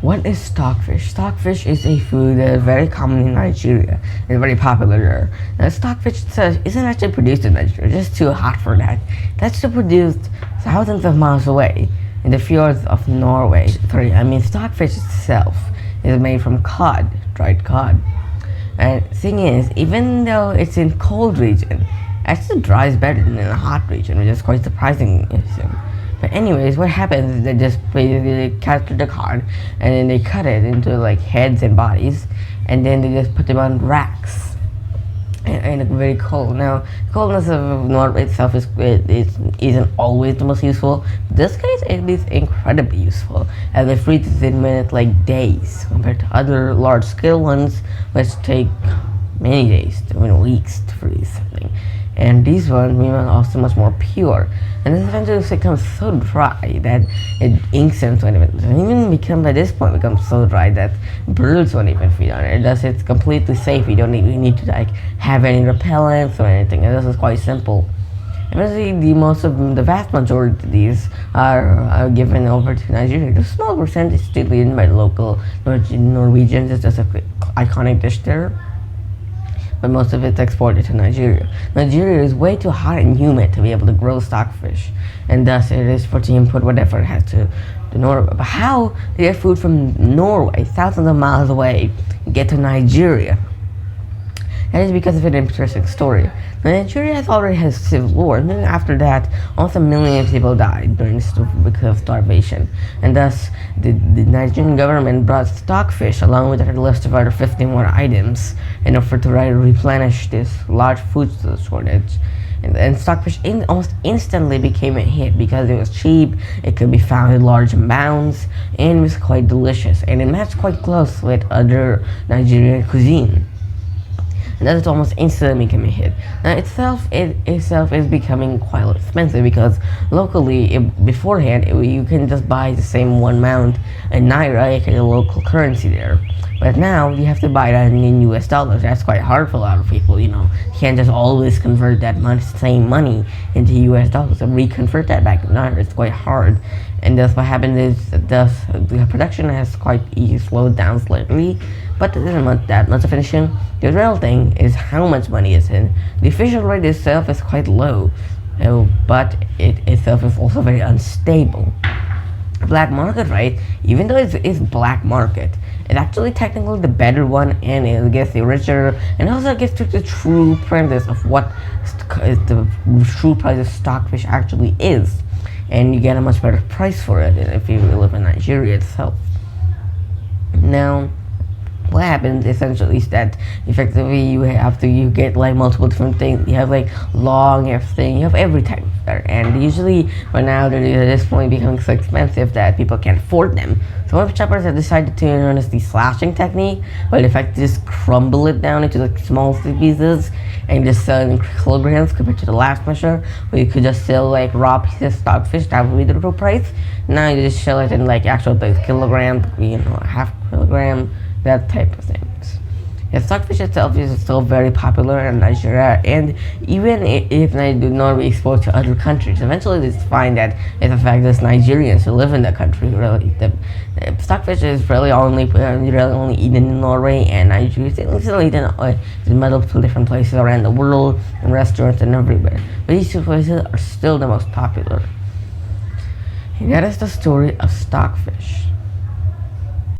What is stockfish? Stockfish is a food that is very common in Nigeria. It's very popular there. Now, stockfish itself isn't actually produced in Nigeria. It's just too hot for that. It's actually produced thousands of miles away in the fjords of Norway. Stockfish itself is made from cod, dried cod. And the thing is, even though it's in cold region, it actually dries better than in a hot region, which is quite surprising. But anyways, what happens is they just basically capture the cod and then they cut it into like heads and bodies, and then they just put them on racks. And it's very cold. Now, the coldness of Norway itself isn't always the most useful. In this case, it is incredibly useful, as it freezes in minutes, like days, compared to other large-scale ones, which take many days, even weeks to freeze something. And these ones, meanwhile, are also much more pure. And this eventually becomes so dry that it inks won't even by this point becomes so dry that birds won't even feed on it. Thus, it's completely safe. You don't need to like have any repellents or anything. And this is quite simple. Eventually, the vast majority of these are given over to Nigeria. The small percentage is still eaten by the local Norwegians. It's just an iconic dish there. But most of it's exported to Nigeria. Nigeria is way too hot and humid to be able to grow stockfish, and thus it is for to input whatever it has to Norway. But how do they get food from Norway, thousands of miles away, get to Nigeria? That is because of an interesting story. Now, Nigeria has already had civil war, and then after that, almost 1 million people died because of starvation. And thus, the Nigerian government brought stockfish along with a list of other 50 more items in order to replenish this large food shortage. And stockfish almost instantly became a hit because it was cheap, it could be found in large amounts, and it was quite delicious. And it matched quite close with other Nigerian cuisine. And that is almost instantly became a hit. Now it itself is becoming quite expensive because locally, beforehand, you can just buy the same 1 pound in naira, aka the local currency there. But now you have to buy that in US dollars. That's quite hard for a lot of people. You can't just always convert that same money into US dollars and reconvert that back to naira. It's quite hard. And thus what happened is the production has quite slowed down slightly, but it isn't that much of an issue. The real thing is how much money is in. The official rate itself is quite low, but it itself is also very unstable. Black market rate, even though it's black market, it's actually technically the better one, and it gets the richer, and also gets to the true premise of what is the true price of stockfish actually is. And you get a much better price for it if you live in Nigeria itself. Now, what happens essentially is that effectively you get like multiple different things. You have like long everything, you have every type there, and usually by now they're at this point becoming so expensive that people can't afford them. So one of the shoppers have decided to learn the slashing technique, where in fact just crumble it down into like small pieces and just sell in kilograms compared to the last measure, where you could just sell like raw pieces of stockfish. That would be the real price. Now you just sell it in like actual kilogram, half kilogram, that type of things. Yeah, stockfish itself is still very popular in Nigeria, and even if they do not be exposed to other countries, eventually they find that it's in fact just Nigerians who live in the country really. The stockfish is really only eaten in Norway and Nigeria. It's still eaten in multiple different places around the world, in restaurants and everywhere. But these two places are still the most popular. And that is the story of stockfish.